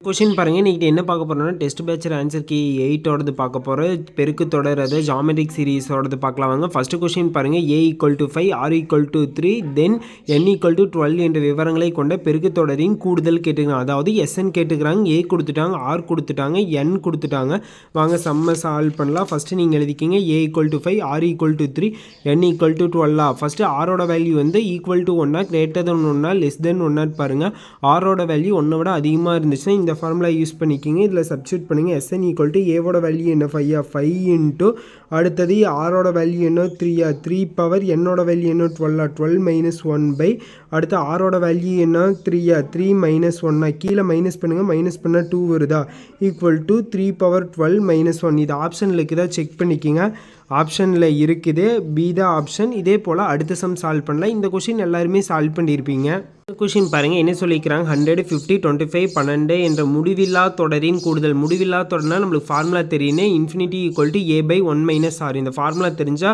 Question பாருங்க நீங்க என்ன பார்க்க போறோம்னா டெஸ்ட் பேட்சர் ஆன்சர் கீ 8 ஓடது பார்க்க போறோம் பெருக்கு தொடர் அது ஜியோமெட்ரிக் சீரிஸ் ஓடது பார்க்கலாம் வாங்க ஃபர்ஸ்ட் क्वेश्चन பாருங்க a = 5 r = 3 then n = 12 என்ற விவரங்களை கொண்ட பெருக்கு தொடரின் கூடுதல் கேட்டுக்கிறாங்க அதாவது sn கேட்டுக்கிறாங்க a கொடுத்துட்டாங்க r கொடுத்துட்டாங்க n கொடுத்துட்டாங்க வாங்க சம்ம சால்வ் பண்ணலாம் ஃபர்ஸ்ட் நீங்க எழுதிக்கீங்க a = 5 r = 3 n = 12 first r ஓட வேல்யூ வந்து equal to 1 greater than 1 less than 1 பாருங்க r ஓட வேல்யூ 1 விட அதிகமா இருந்துச்சுனா இந்த ஃபார்முலா யூஸ் பண்ணிக்கிங்க இதில் சப்ஸ்டிட்யூட் பண்ணுங்க sn = a ஓட வேல்யூ என்ன 5 இன்ட்டு அடுத்தது r ஓட வேல்யூ என்ன 3 பவர் n ஓட வேல்யூ என்ன 12 - 1 அடுத்து r ஓட வேல்யூ என்ன 3 -1 கீழே மைனஸ் பண்ணுங்க மைனஸ் பண்ணால் 2 வருதா ஈக்குவல் டு 3 × 12 - 1 இது ஆப்ஷனில் இருக்குதா செக் பண்ணிக்கிங்க ஆப்ஷனில் இருக்குது பி தான் ஆப்ஷன் இதே போல் அடுத்த சம் சால்வ் பண்ணலாம் இந்த கொஷின் எல்லாருமே சால்வ் பண்ணியிருப்பீங்க क्वेश्चन பாருங்க என்ன சொல்லிக்கிறாங்க 100 50 25 12 என்ற முடிவில்லா தொடரின் கூடுதல் முடிவில்லா தொடர்னா நமக்கு ஃபார்முலா தெரியுனே இன்ஃபினிட்டி = a/1 - r இந்த ஃபார்முலா தெரிஞ்சா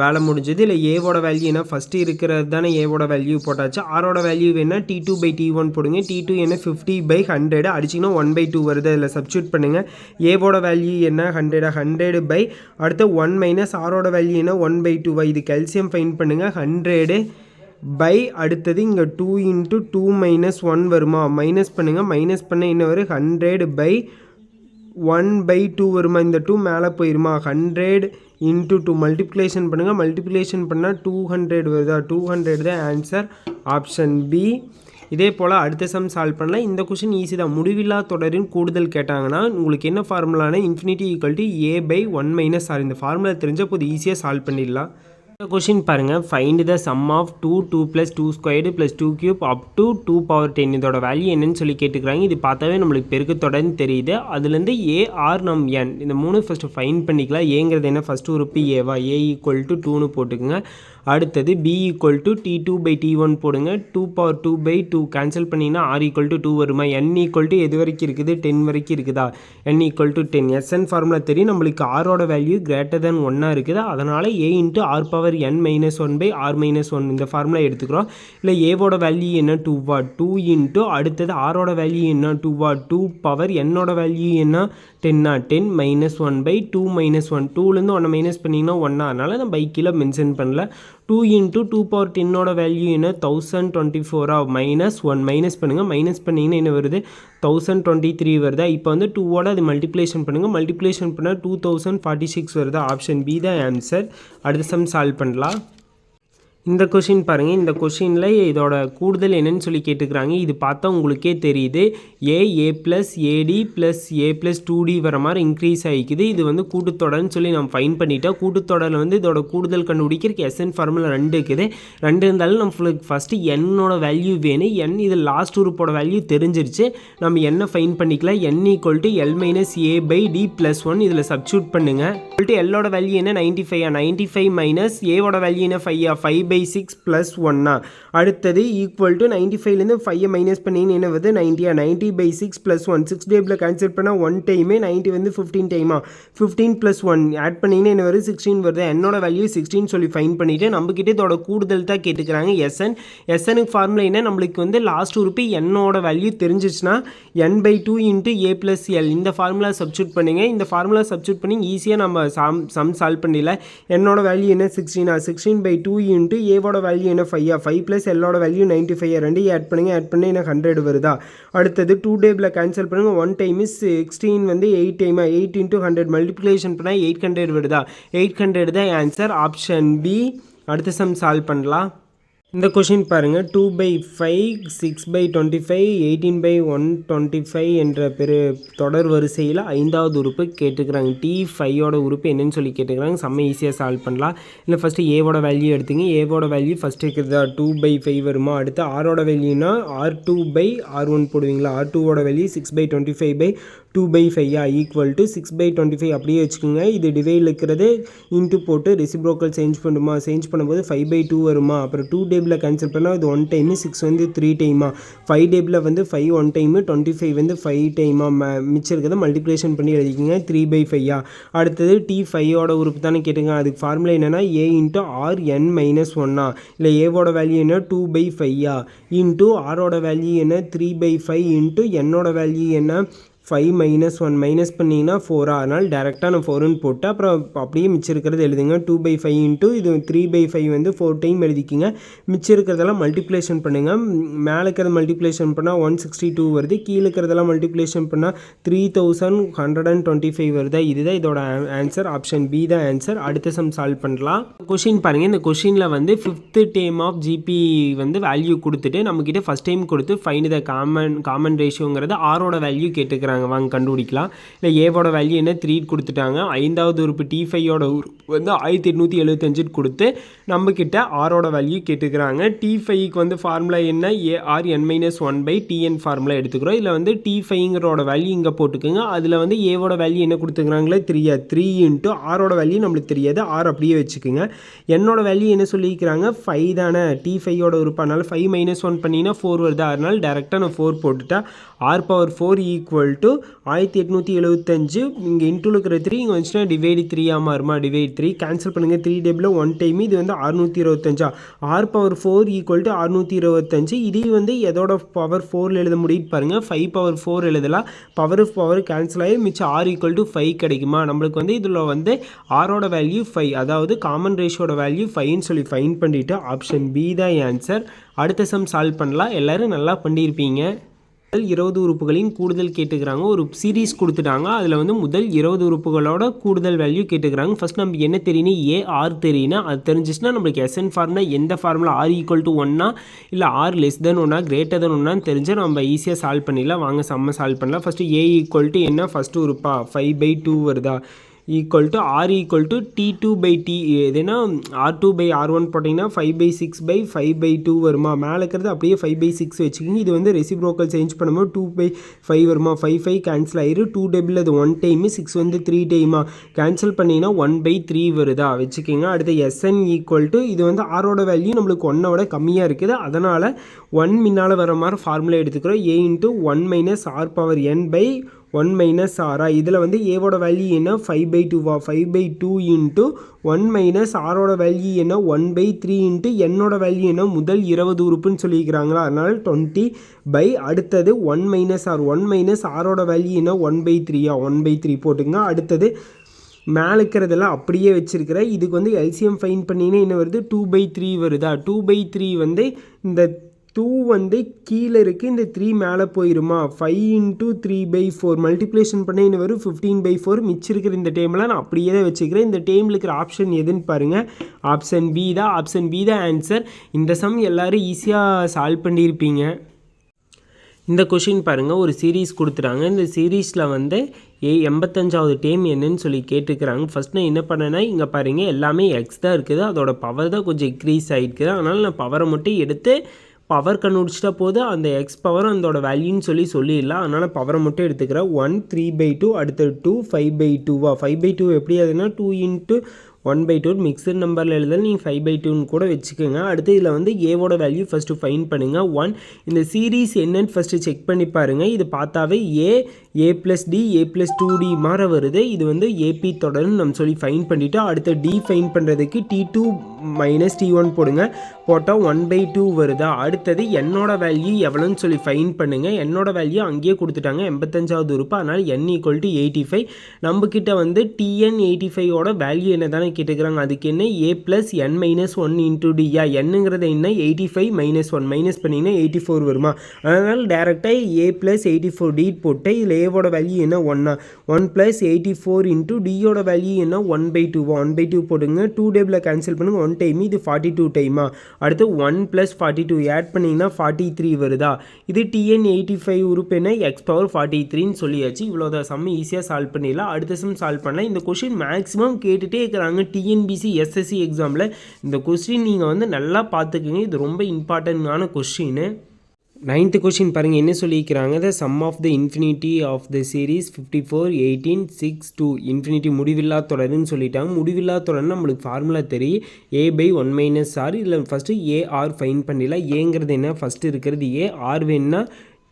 வேலை முடிஞ்சது இல்லை ஏவோட வேல்யூ என்ன ஃபஸ்ட்டு இருக்கிறது தானே ஏவோட வேல்யூ போட்டாச்சு ஆரோட வேல்யூ வேணால் t2/t1 போடுங்க t2 என்ன 50/100 அடிச்சிங்கன்னா 1/2 வருது அதில் சப்ஸ்டியூட் பண்ணுங்கள் ஏவோட வேல்யூ என்ன 100 அடுத்து 1 - ஆரோட வேல்யூ என்ன 1/2 இது கால்சியம் ஃபைன் பண்ணுங்கள் 100 அடுத்தது இங்கே 2 × 2 - 1 வருமா மைனஸ் பண்ணுங்கள் மைனஸ் பண்ண என்ன வரும் 100/1/2 வருமா இந்த 2 மேலே போயிருமா 100 × 2 மல்டிப்ளிகேஷன் பண்ணுங்கள் மல்டிப்ளிகேஷன் பண்ணால் 200 வருதா 200 தான் ஆன்சர் ஆப்ஷன் பி இதே போல் அடுத்த சம் சால்வ் பண்ணலாம் இந்த கொஷின் ஈஸி தான் முடிவில்லா தொடரின் கூடுதல் கேட்டாங்கன்னா உங்களுக்கு என்ன ஃபார்முலானா இன்ஃபினிட்டி = a/1 - r இந்த ஃபார்முலா தெரிஞ்ச போது ஈஸியாக சால்வ் பண்ணிடலாம் क्वेश्चन பாருங்க find the sum of 2 + 2 squared + 2 cube up to 2 power 10 இதோட வேல்யூ என்னன்னு சொல்லி கேட்டுக்கிறாங்க இது பார்த்தாவே நம்மளுக்கு பெருக்கு தொடர்னு தெரியுது அதுலேருந்து a r நம் n இந்த மூணு ஃபஸ்ட்டு ஃபைன் பண்ணிக்கலாம் ஏங்கிறது என்ன ஃபஸ்ட்டு உறுப்பு ஏவா a = 2ன்னு போட்டுக்குங்க அடுத்தது b = t2/t1 போடுங்க 2/2/2 கேன்சல் பண்ணிங்கன்னா r = 2 வருமா n = எது வரைக்கும் இருக்குது 10 வரைக்கும் இருக்குதா n = 10 sn ஃபார்முலா தெரியும் நம்மளுக்கு r ஓட வேல்யூ greater than 1 இருக்குது அதனால் a × r power n - 1/r - 1 இந்த ஃபார்முலா எடுத்துக்கிறோம் இல்லை ஏவோட வேல்யூ என்ன 2 இன்ட்டு அடுத்தது ஆரோட வேல்யூ என்ன 2 பவர் என்னோட வேல்யூ என்ன 10 -1/2 - 1 2லேருந்து 1 மைனஸ் பண்ணிங்கன்னா 1 அதனால் நான் பைக்கில் மென்ஷன் பண்ணல 2 × 2/10 வேல்யூ என்ன 1024 -1 மைனஸ் பண்ணுங்கள் மைனஸ் பண்ணிங்கன்னா என்ன வருது 1023 வருதா இப்போ வந்து 2ஓட அது மல்டிப்ளிகேஷன் பண்ணுங்கள் மல்டிப்ளிகேஷன் பண்ணால் 2046 வருதா ஆப்ஷன் பி தான் ஆன்சர் அடுத்த சம் சால்வ் பண்ணலாம் இந்த கொஷின் பாருங்கள் இந்த கொஷினில் இதோட கூடுதல் என்னன்னு சொல்லி கேட்டுக்கிறாங்க இது பார்த்தா உங்களுக்கே தெரியுது a + ad + a + 2d வர மாதிரி இன்க்ரீஸ் ஆகிக்குது இது வந்து கூட்டுத்தொடர்னு சொல்லி நம்ம ஃபைன் பண்ணிட்டோம் கூட்டுத்தொடரில் வந்து இதோட கூடுதல் கண்டுபிடிக்கிறதுக்கு sn ஃபார்முலா 2 இருக்குது 2 இருந்தாலும் நம்மளுக்கு ஃபஸ்ட்டு என்னோட வேல்யூ வேணும் n இது லாஸ்ட் உறுப்போட வேல்யூ தெரிஞ்சிருச்சு நம்ம என்ன ஃபைன் பண்ணிக்கலாம் n = l - a/d + 1 இதில் சப்ஸ்டியூட் பண்ணுங்கள் எல்லோட வேல்யூ என்ன 95 - ஏவோட வேல்யூ என்ன 5/6 + 1 அடுத்தது ஈக்குவல் டு 95லேருந்து 5 மைனஸ் பண்ணின்னு என்ன வருது 90/6 + 1 6 டேபிள் கேன்சல் பண்ணால் 1 டைமே 90 வந்து 15 டைமா 15 + 1 ஆட் பண்ணிங்கன்னா என்ன வருது 16 வருது என்னோட வேல்யூ 16 சொல்லி ஃபைன் பண்ணிவிட்டு நம்மக்கிட்ட இதோட கூடுதல் தான் கேட்டுக்கிறாங்க எஸ்எனுக்கு ஃபார்முலா என்ன நம்மளுக்கு வந்து லாஸ்ட் உறுப்பு என்னோட வேல்யூ தெரிஞ்சிச்சுன்னா n/2 × a + l இந்த ஃபார்முலா சப்ஸ்டியூட் பண்ணுங்க இந்த ஃபார்முலா சப்ஸ்டியூட் பண்ணி ஈஸியாக நம்ம சம் சால்வ் பண்ணிடலாம் என்னோட வேல்யூ என்ன 16/2 × ஏவோட வேல்யூ என்ன 5 + எல்லோட வேல்யூ 95 ரெண்டு ஆட் பண்ணுங்க ஆட் பண்ணி எனக்கு 100 வருதா அடுத்தது 2 டேபிள் கேன்சல் பண்ணுங்க 1 டைம் 16 வந்து 8 டைமா 8 × 100 மல்டிப்ளிகேஷன் பண்ணால் 800 வருதா 800 தான் ஆன்சர் ஆப்ஷன் பி அடுத்த சம் சால்வ் பண்ணலாம் இந்த கொஷின் பாருங்கள் 2/5 6/25 18/125 என்ற தொடர் வரிசையில் 5வது உறுப்பு கேட்டுக்கிறாங்க t5ஓட உறுப்பு என்னன்னு சொல்லி கேட்டுக்கிறாங்க செம்ம ஈஸியாக சால்வ் பண்ணலாம் இல்லை ஃபஸ்ட்டு ஏவோட வேல்யூ எடுத்துங்க ஏவோட வேல்யூ ஃபஸ்ட்டு இருக்கிறதா 2/5 வருமா அடுத்து ஆரோட வேல்யூனா r2/r1 போடுவீங்களா r2ஓட வேல்யூ 6/25/2/5 ஈக்குவல் டு 6/25 அப்படியே வச்சுக்கோங்க இது டிவைடில் இருக்கிறது இன்ட்டு போட்டு ரெசிப்ரோக்கல் சேஞ்ச் பண்ணுமா சேஞ்ச் பண்ணும்போது 5/2 வருமா அப்புறம் 2 டேபிளில் கேன்சல் பண்ணால் இது 1 டைமு, 6 வந்து 3 டைமா, 5 டேபிளில் வந்து 5 1 டைமு, 25 வந்து 5 டைமா, மிச்சம் இருக்கிறத மல்டிப்ளிகேஷன் பண்ணி எழுதிக்கிங்க 3/5. அடுத்தது T5ஓட உறுப்பு தானே கேட்டுங்க. அதுக்கு ஃபார்முலா என்னென்னா A into r n minus 1 இல்லை ஏவோட வேல்யூ என்ன 2/5 இன்ட்டு ஆரோட வேல்யூ என்ன 3/5 இன்ட்டு என்னோட வேல்யூ என்ன 5 மைனஸ் 1 மைனஸ் பண்ணிங்கன்னா 4 அதனால் டேரெக்டாக நான் 4ன்னு போட்டு அப்புறம் அப்படியே மிச்சம் இருக்கிறது எழுதுங்க 2/5 இன்ட்டு இது 3/5 வந்து 4 டைம் எழுதிக்கிங்க. மிச்சம் இருக்கிறதெல்லாம் மல்டிப்ளேஷன் பண்ணுங்கள். மேலே இருக்கிறத மல்டிப்ளேஷன் பண்ணால் 162 வருது, கீழே இருக்கிறதெல்லாம் மல்டிப்ளேஷன் பண்ணால் 3125 வருதா. இதுதான் இதோட ஆன்சர். ஆப்ஷன் பி தான் ஆன்சர். அடுத்த சம் சால்வ் பண்ணலாம். கொஷின் பாருங்கள். இந்த கொஷினில் வந்து 5th டேர்ம் ஆஃப் ஜிபி வந்து வேல்யூ கொடுத்துட்டு நம்மக்கிட்ட ஃபஸ்ட் டைம் கொடுத்து ஃபைண்ட் த காமன் ரேஷியோங்கிறது ஆரோட வேல்யூ கேட்டுக்கிறாங்க. வாங்க கண்டுபிடிக்கலாம். இல்லை ஏவோட வேல்யூ என்ன 3 கொடுத்துட்டாங்க. 5வது உறுப்பு T5ஓட உறுப்பு வந்து 1875 கொடுத்து நம்மக்கிட்ட ஆரோட வேல்யூ கேட்டுக்கிறாங்க. T5க்கு வந்து ஃபார்முலா என்ன ARn-1/Tn ஃபார்முலா எடுத்துக்கிறோம். இதில் வந்து T5ங்கிறோட வேல்யூ இங்கே போட்டுக்கோங்க. அதில் வந்து ஏவோட வேல்யூ என்ன கொடுத்துக்கிறாங்களே 3 இன்ட்டு ஆரோட வேல்யூ நம்மளுக்கு தெரியாது, ஆர் அப்படியே வச்சுக்கோங்க. என்னோட வேல்யூ என்ன சொல்லிக்கிறாங்க 5 தானே, T5ஓட உறுப்பு, அதனால் 5 மைனஸ் 1 பண்ணிங்கன்னா 4 வருது. அதனால் டேரெக்டாக நான் 4 போட்டுட்டா R⁴ ஈக்குவல் டு 1875 இங்கே இன்டூ இருக்கிற 3 இங்கே வந்துச்சுன்னா டிவைடு 3 மாறுமா, டிவைட் 3 கேன்சல் பண்ணுங்கள். 3 டேபிளில் 1 டைம் இது வந்து 625 R⁴ ஈக்குவல் டு 625. இது வந்து எதோட பவர் 4 எழுத முடியும் பாருங்கள். 5⁴ எழுதலாம். பவர் கேன்சல் ஆகி மிச்சம் R ஈக்குவல் டு 5 கிடைக்குமா. நம்மளுக்கு வந்து இதில் வந்து ஆரோட வேல்யூ 5, அதாவது காமன் ரேஷியோட வேல்யூ 5ன்னு சொல்லி ஃபைன் பண்ணிவிட்டு ஆப்ஷன் பி தான் ஆன்சர். அடுத்த சம் சால்வ் பண்ணலாம். எல்லோரும் நல்லா பண்ணியிருப்பீங்க. 20 உறுப்புகளின் கூடுதல் கேட்டுக்கிறாங்க. ஒரு சீரீஸ் கொடுத்துட்டாங்க. அதில் வந்து முதல் 20 உறுப்புகளோட கூடுதல் வேல்யூ கேட்டுக்கிறாங்க. ஃபஸ்ட் நம்ம என்ன தெரியணும், AR தெரியணும். அது தெரிஞ்சிச்சுன்னா நம்மளுக்கு SN ஃபார்முலா எந்த ஃபார்முலா R ஈக்குவல் டு 1 இல்லை R less than 1 greater than 1 தெரிஞ்சால் நம்ம ஈஸியாக சால்வ் பண்ணிடலாம். வாங்க சம்ம சால்வ் பண்ணலாம். ஃபஸ்ட்டு A ஈக்குவல் டு என்ன ஃபஸ்ட்டு உறுப்பா 5/2 வருதா, equal to R equal to T2/T எதுனா R2/R1 போட்டிங்கன்னா 5/6/5/2 வருமா. மேலே இருக்கிறது அப்படியே 5/6 வச்சுக்கிங்க. இது வந்து ரெசிப்ரோக்கல் சேஞ்ச் பண்ணும்போது 2/5 வருமா. 5 கேன்சல் ஆயிரு. 2 டேபிள் அது 1 டைமு, 6 வந்து 3 டைமா, கேன்சல் பண்ணிங்கன்னா 1/3 வருதா வச்சுக்கிங்க. அடுத்து SN ஈக்குவல் டு இது வந்து ஆரோட வேல்யூ நம்மளுக்கு 1 கம்மியாக இருக்குது, அதனால் 1 முன்னால் வர மாதிரி ஃபார்முலா எடுத்துக்கிறோம். A into 1 minus R⁴n/1 minus ஆரா. இதில் வந்து ஏவோட வேல்யூ என்ன 5/2 5/2 இன்ட்டு 1 மைனஸ் ஆரோட வேல்யூ என்ன 1/3 இன்ட்டு என்னோட வேல்யூ என்ன முதல் 20 உறுப்புன்னு சொல்லிக்கிறாங்களா, அதனால் 20 அடுத்தது 1 மைனஸ் ஆரோட வேல்யூ என்ன 1/3 1/3 போட்டுங்க. அடுத்தது மேலே இருக்கிறதெல்லாம் அப்படியே வச்சுருக்கிறேன். இதுக்கு வந்து எல்சிஎம் ஃபைன் பண்ணிங்கன்னா என்ன வருது 2/3 வருதா. 2/3 வந்து இந்த 2 வந்து கீழே இருக்குது, இந்த 3 மேலே போயிருமா. 5 இன்ட்டு 3/4 மல்டிப்ளேஷன் பண்ண என்ன வரும் 15/4. மிச்சம் இருக்கிற இந்த டேம்லாம் நான் அப்படியே தான் வச்சுக்கிறேன். இந்த டேமில் இருக்கிற ஆப்ஷன் எதுன்னு பாருங்கள், ஆப்ஷன் பி தான். ஆப்ஷன் பி தான் ஆன்சர். இந்த சம் எல்லோரும் ஈஸியாக சால்வ் பண்ணியிருப்பீங்க. இந்த கொஷின் பாருங்கள். ஒரு சீரீஸ் கொடுத்துட்டாங்க. இந்த சீரீஸில் வந்து 85வது டேம் என்னன்னு சொல்லி கேட்டுக்கிறாங்க. ஃபஸ்ட் நான் என்ன பண்ணேன்னா இங்கே பாருங்கள் எல்லாமே எக்ஸ் தான் இருக்குது, அதோட பவர் தான் கொஞ்சம் இன்க்ரீஸ் ஆகிருக்குது. அதனால் நான் பவரை மட்டும் எடுத்து பவர் கண்டுபிடிச்சிட்டா போது அந்த எக்ஸ் பவர் அதோட வேல்யூன்னு சொல்லிடலாம். அதனால் பவரை மட்டும் எடுத்துக்கிறேன். 1 3/2 அடுத்து 2 5/2 5/2 எப்படி ஆகுதுன்னா 2 இன்ட்டு 1/2 மிக்சர் நம்பரில் எழுதல் நீங்கள் 5/2ன்னு கூட வச்சுக்கோங்க. அடுத்து இதில் வந்து ஏவோட வேல்யூ ஃபஸ்ட்டு ஃபைன் பண்ணுங்கள். 1 இந்த சீரீஸ் என்னன்னு ஃபஸ்ட்டு செக் பண்ணி பாருங்கள். இது பார்த்தாவே A+D A+2D மாற வருது. இது வந்து AP தொடர்ன்னு நம்ம சொல்லி ஃபைன் பண்ணிவிட்டு அடுத்த D ஃபைன் பண்ணுறதுக்கு T2 - T1 போடுங்க. போட்டால் 1/2 வருதா. அடுத்தது என்னோட வேல்யூ எவ்வளோன்னு சொல்லி ஃபைன் பண்ணுங்கள். என்னோட வேல்யூ அங்கேயே கொடுத்துட்டாங்க 85வது உறுப்பு, அதனால் n ஈக்குவல் டு 85. நம்மக்கிட்ட வந்து TN85ஓட வேல்யூ என்ன தானே கேட்டுக்கிறாங்க. அதுக்கு என்ன A+n-1 இன்ட்டு D என்னங்கிறது என்ன 85 - 1 மைனஸ் பண்ணிங்கன்னா 84 வருமா. அதனால் டேரெக்டாக A+84D போட்டு இதில் ஏவோட வேல்யூ என்ன 1 + 84 இன்ட்டு Dயோட வேல்யூ என்ன 1/2 1/2 போடுங்க. 2 டேபிளில் கேன்சல் பண்ணுங்கள். 1 டைம் இது 42 டைமா. அடுத்து 1 + 42 ஆட் பண்ணிங்கன்னா 43 வருதா. இது TN85 உறுப்பு என்ன x⁴43ன்னு சொல்லியாச்சு. இவ்வளோதான் சம் ஈஸியாக சால்வ் பண்ணிடலாம். அடுத்த சம் சால்வ் பண்ணலாம். இந்த கொஷின் மேக்ஸிமம் கேட்டுகிட்டே இருக்கிறாங்க TNBC SSC எக்ஸாமில். இந்த கொஸ்டின் நீங்கள் வந்து நல்லா பார்த்துக்குங்க, இது ரொம்ப இம்பார்ட்டண்ட்டான கொஸ்டின். 9th கொஷின் பாருங்கள் என்ன சொல்லியிருக்கிறாங்க the sum of the infinity of the series 54 18 6 2 infinity முடிவில்லா தொடர்ன்னு சொல்லிட்டாங்க. முடிவில்லா தொடர்னு நம்மளுக்கு ஃபார்முலா தெரியும் a/1 - r. இதில் ஃபஸ்ட்டு ஏஆர் ஃபைன் பண்ணிடலாம். ஏங்கிறது என்ன ஃபஸ்ட்டு இருக்கிறது ஏ, ஆர் வேணுன்னா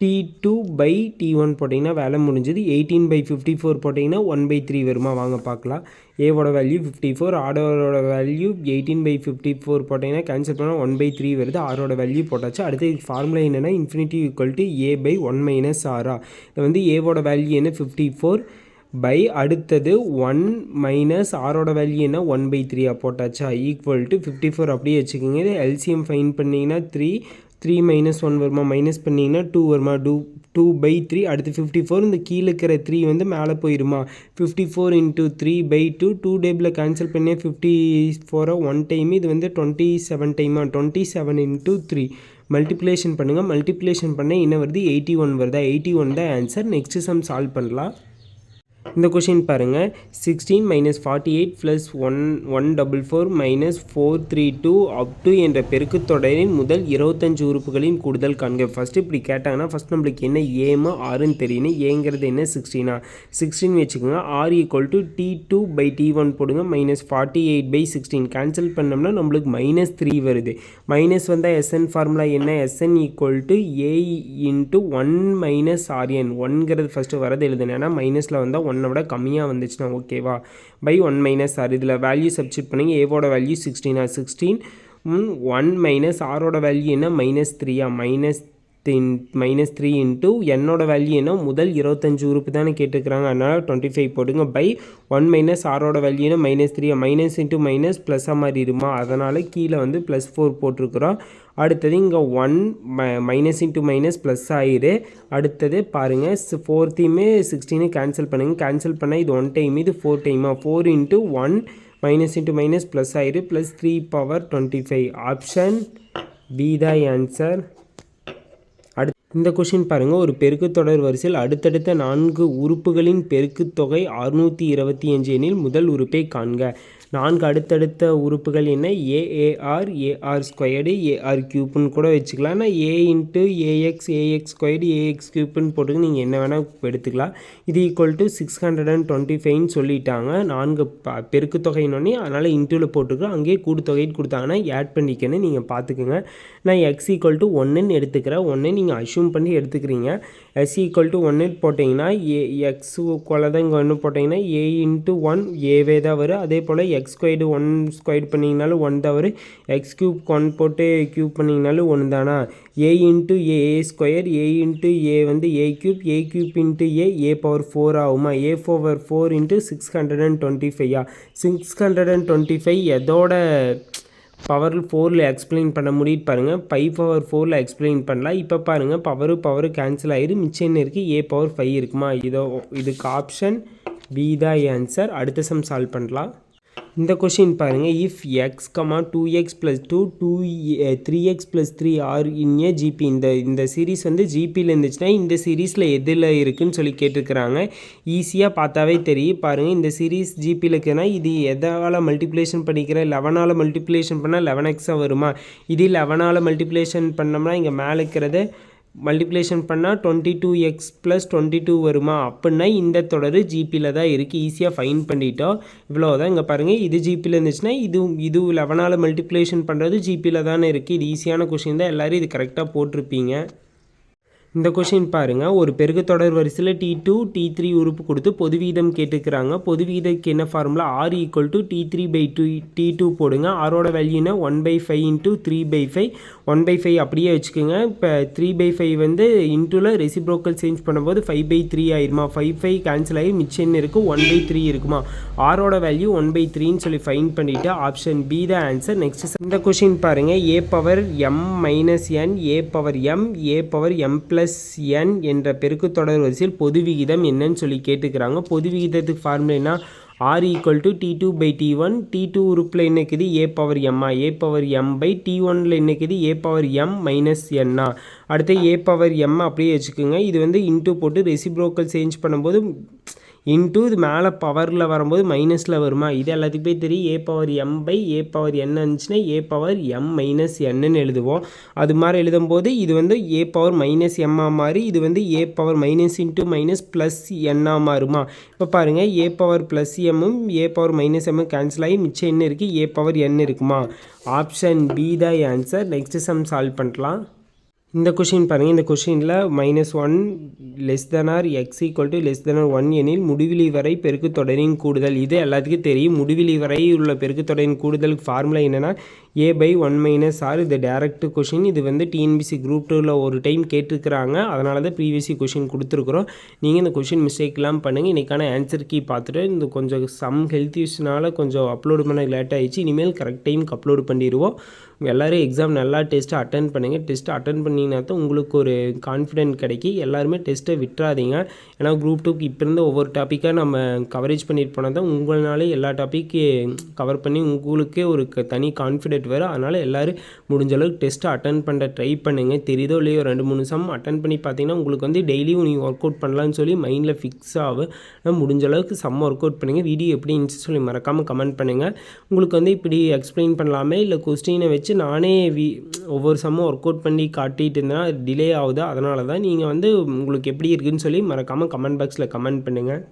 T2/T1 போட்டிங்கன்னா வேலை முடிஞ்சது. 18/54 போட்டிங்கன்னா 1/3 வருமா வாங்க பார்க்கலாம். ஏவோட வேல்யூ 54, ஆரோட வேல்யூ 18/54 போட்டிங்கன்னா கேன்சல் பண்ணால் 1/3 வருது. ஆரோட வேல்யூ போட்டாச்சு. அடுத்து ஃபார்முலா என்னென்னா infinity equal to a/1 - r. இது வந்து ஏவோட வேல்யூ என்ன 54 பை அடுத்தது 1 மைனஸ் ஆரோட வேல்யூ என்ன 1/3 போட்டாச்சா ஈக்குவல் டு 54 அப்படியே வச்சுக்கோங்க. இது எல்சிஎம் ஃபைன் பண்ணிங்கன்னா 3 - 1 வருமா, மைனஸ் பண்ணிங்கன்னா 2 வருமா, 2/3. அடுத்து 54 இந்த கீழே இருக்கிற 3 வந்து மேலே போயிருமா, 54 × 3/2 2 டேபிளில் கேன்சல் பண்ணி 54 1 டைம், இது வந்து 27 டைமா, 27 × 3 மல்டிப்ளேஷன் பண்ணுங்கள். மல்டிப்ளேஷன் பண்ண என்ன வருது 81 வருதா, 81 தான் ஆன்சர். நெக்ஸ்ட் சம் சால்வ் பண்ணலாம். இந்த கொஷின் பாருங்கள் 16 - 48 + 144 - 432 அப் டு என்ற பெருக்குத் தொடரின் முதல் 25 உறுப்புகளின் கூடுதல் காண்க. ஃபஸ்ட்டு இப்படி கேட்டாங்கன்னா ஃபஸ்ட் நம்மளுக்கு என்ன ஏமா ஆறுன்னு தெரியணும். ஏங்கிறது என்ன 16 வச்சுக்கோங்க. ஆர் ஈக்குவல் டு T2/T1 போடுங்க. -48/16 கேன்சல் பண்ணோம்னா நம்மளுக்கு -3 வருது. மைனஸ் வந்தால் எஸ்என் ஃபார்முலா என்ன, SN equal to A × 1 - RN. 1ங்கிறது ஃபஸ்ட்டு வரது எழுதுனேன். ஏன்னா மைனஸில் வந்தால் 1 விட கம்மியாக வந்துச்சுன்னா ஓகேவா, பை 1 - r. இதில் வேல்யூ சப்ஸ்டியூட் பண்ணிங்க. ஏவோட வேல்யூ 16 1 மைனஸ் ஆரோட வேல்யூ என்ன -3 -3 இன்ட்டு என்னோட வேல்யூ என்ன முதல் 25 உறுப்பு தானே கேட்டுக்கிறாங்க, அதனால் 25 போடுங்க. பை 1 மைனஸ் ஆரோட வேல்யூ என்ன -3 மைனஸ் இன்ட்டு மைனஸ் ப்ளஸ்ஸாக மாறிடுமா, அதனால் கீழே வந்து +4 போட்டிருக்கிறோம். அடுத்தது இங்கே 1 மைனஸ் இன்ட்டு மைனஸ் ப்ளஸ் ஆயிரு. அடுத்தது பாருங்கள் 4த்தையுமே 16 கேன்சல் பண்ணுங்கள். கேன்சல் பண்ணால் இது 1 டைம், இது 4 டைமா, 4 × 1 மைனஸ் இன்ட்டு மைனஸ் ப்ளஸ் ஆயிரு +3/25. ஆப்ஷன் பி தான் ஆன்சர். இந்த கொஷின் பாருங்கள் ஒரு பெருக்குத்தொடர் வரிசையில் அடுத்தடுத்த 4 உறுப்புகளின் பெருக்குத்தொகை 625 எனில் முதல் உறுப்பை காண்க. 4 அடுத்தடுத்த உறுப்புகள் என்ன, ஏஆர் AR² AR³ கூட வச்சுக்கலாம். ஆனால் A × AX AX² AX³ போட்டு நீங்கள் என்ன வேணால் எடுத்துக்கலாம். இது ஈக்குவல் டு 625 சொல்லிட்டாங்க. 4 பெருக்குத்தொகைனோடனே அதனால் இன்டூவில் போட்டுக்கலாம். அங்கேயே கூடுத்தொகைன்னு கொடுத்தாங்கன்னா ஆட் பண்ணிக்கன்னு நீங்கள் பார்த்துக்குங்க. நான் X = 1ன்னு எடுத்துக்கிறேன். 1 நீங்கள் அஷ்யூம் பண்ணி எடுத்துக்கிறீங்க. S = 1 போட்டிங்கன்னா X தான் இங்கே 1 போட்டிங்கன்னா A × 1 ஏவே தான் வரும். அதே போல் X² 1 ஸ்கொயர் பண்ணிங்கனாலும் 1 தான் வரும். X³ 1 போட்டு க்யூப் பண்ணிங்கனாலும் 1 தானா. A × A² A × A வந்து A³ A³ × A⁴ ஆகுமா, A⁴ × 625 625 எதோட பவர் 4ல் எக்ஸ்பிளைன் பண்ண முடியும் பாருங்கள். 5/4ல் எக்ஸ்பிளைன் பண்ணலாம். இப்போ பாருங்கள் பவர் கேன்சல் ஆகிடும். மிச்சம் என்ன இருக்குது, A⁴ இருக்குமா. இதுக்கு ஆப்ஷன் பி தான் ஆன்சர். அடுத்த சம் சால்வ் பண்ணலாம். இந்த கொஷின் பாருங்கள் if x, 2x + 2 3x + 3 are in a GP. இந்த சீரீஸ் வந்து ஜிபியில் இருந்துச்சுன்னா இந்த சீரீஸில் எதில் இருக்குதுன்னு சொல்லி கேட்டுருக்குறாங்க. ஈஸியாக பார்த்தாவே தெரியும். பாருங்கள் இந்த சீரீஸ் ஜிபியில் இருக்குன்னா இது எதால் மல்டிப்ளேஷன் பண்ணிக்கிறேன், 11ஆல் மல்டிப்ளேஷன் பண்ணால் 11x வருமா. இது 11ஆல் மல்டிப்ளேஷன் பண்ணோம்னா இங்கே மேலே இருக்கிறத மல்டிப்ளேஷன் பண்ணால் 22x + 22 வருமா. அப்படின்னா இந்த தொடர் ஜிபியில் தான் இருக்குது. ஈஸியாக ஃபைன் பண்ணிட்டோம். இவ்வளோதான். இங்கே பாருங்கள் இது ஜிபியில் இருந்துச்சுன்னா இது 11ஆல் மல்டிப்ளேஷன் பண்ணுறது ஜிபியில் தானே இருக்குது. இது ஈஸியான கொஷின் தான், எல்லோரும் இது கரெக்டாக போட்டிருப்பீங்க. இந்த கொஷின் பாருங்கள் ஒரு பெருக்குத்தொடர் வரிசையில் T2 T3 உறுப்பு கொடுத்து பொது வீதம் கேட்டுக்கிறாங்க. பொது வீதத்துக்கு என்ன ஃபார்முலா, R = T3/T2 போடுங்க. ஆரோட வேல்யூ என்ன 1/5 × 3/5 1/5 அப்படியே வச்சுக்கோங்க. இப்போ 3/5 வந்து இன்டூவில் ரெசிப்ரோக்கல் சேஞ்ச் பண்ணும்போது 5/3 ஆயிருமா. 5 கேன்சல் ஆகி மிச்சம் என்ன இருக்குது 1/3 இருக்குமா. ஆரோட வேல்யூ 1/3ன்னு சொல்லி ஃபைன் பண்ணிவிட்டு ஆப்ஷன் பி தான் ஆன்சர். நெக்ஸ்ட் இந்த கொஷின் பாருங்கள் A⁻m - n A⁻m A⁻m + n என்ற பெருக்குத்தொடர் வரிசையில் பொது விகிதம் என்னன்னு சொல்லி கேட்டுக்கிறாங்க. பொது விகிதத்துக்கு ஃபார்முலா R = T2/T1. T2 உறுப்பில் என்ன இருக்குது A⁻m A⁻m/T1ல் என்ன இருக்குது A⁻m - n. அடுத்து A⁻m அப்படியே வச்சுக்கோங்க. இது வந்து இன்ட்டு போட்டு ரெசிப்ரோக்கல் சேஞ்ச் பண்ணும்போது இன்ட்டு இது மேலே பவரில் வரும்போது மைனஸில் வருமா, இது எல்லாத்துக்குமே தெரியும். A power M by A power N இருந்துச்சுன்னா ஏ பவர் எம் மைனஸ் என்னன்னு எழுதுவோம். அது மாதிரி எழுதும்போது இது வந்து ஏ பவர் மைனஸ் எம்மாக மாறி இது வந்து A power minus into minus plus என்னாக மாறுமா. இப்போ பாருங்கள், ஏ பவர் ப்ளஸ் எம்மும் ஏ பவர் மைனஸ் எம்மும் கேன்சல் ஆகி மிச்சம் என்ன இருக்குது, ஏ பவர் என் இருக்குமா. ஆப்ஷன் பி தான் ஆன்சர். நெக்ஸ்ட் சம் சால்வ் பண்ணலாம். இந்த கொஷின் பாருங்கள். இந்த கொஷினில் -1 < x = 1 எனில் முடிவிலி வரை பெருக்கு தொடரின் கூடுதல். இது எல்லாத்துக்கும் தெரியும். முடிவிலி வரை உள்ள பெருக்கு தொடரின் கூடுதலுக்கு ஃபார்முலா என்னென்னா a/1 - r. இது டேரக்ட் கொஷின். இது வந்து டிஎன்பிசி குரூப் 2ல் ஒரு டைம் கேட்டிருக்கிறாங்க. அதனால தான் ப்ரீவியஸ் கொஷின் கொடுத்துருக்குறோம். நீங்கள் இந்த கொஷின் மிஸ்டேக்லாம் பண்ணுங்கள். இன்றைக்கான ஆன்சர் கீ பார்த்துட்டு இந்த கொஞ்சம் சம் ஹெல்த் இஷ்யூனால கொஞ்சம் அப்லோடு பண்ண லேட் ஆகிடுச்சு. இனிமேல் கரெக்ட் டைமுக்கு அப்லோடு பண்ணிடுவோம். எல்லோரும் எக்ஸாம் நல்லா டெஸ்ட்டு அட்டன் பண்ணுங்கள். டெஸ்ட்டு அட்டன் பண்ணிங்கன்னா தான் உங்களுக்கு ஒரு கான்ஃபிடென்ட் கிடைக்கி. எல்லாருமே டெஸ்ட்டை விட்டுறாதீங்க. ஏன்னா குரூப் 2க்கு இப்போ இருந்து ஒவ்வொரு டாப்பிக்காக நம்ம கவரேஜ் பண்ணிட்டு போனால் தான் உங்களாலே எல்லா டாப்பிக்கு கவர் பண்ணி உங்களுக்கே ஒரு தனி கான்ஃபிடென்ட் வரும். அதனால் எல்லோரும் முடிஞ்ச அளவுக்கு டெஸ்ட்டை அட்டன் பண்ண ட்ரை பண்ணுங்கள். தெரியுதோ இல்லையோ 2-3 சம் அட்டன் பண்ணி பார்த்தீங்கன்னா உங்களுக்கு வந்து டெய்லியும் நீங்கள் ஒர்க் அவுட் பண்ணலான்னு சொல்லி மைண்டில் ஃபிக்ஸ் ஆகும். முடிஞ்ச அளவுக்கு சம் ஒர்க் அவுட் பண்ணுங்கள். வீடியோ எப்படி இருந்துச்சு சொல்லி மறக்காமல் கமெண்ட் பண்ணுங்கள். உங்களுக்கு வந்து இப்படி எக்ஸ்பிளைன் பண்ணலாமே இல்லை கொஸ்டினை வச்சு நானே ஒவ்வொரு சம்மும் ஒர்க் அவுட் பண்ணி காட்டிகிட்டு இருந்தேன்னா டிலே ஆகுது. அதனால தான் நீங்கள் வந்து உங்களுக்கு எப்படி இருக்குதுன்னு சொல்லி மறக்காமல் கமெண்ட் பாக்ஸில் கமெண்ட் பண்ணுங்கள்.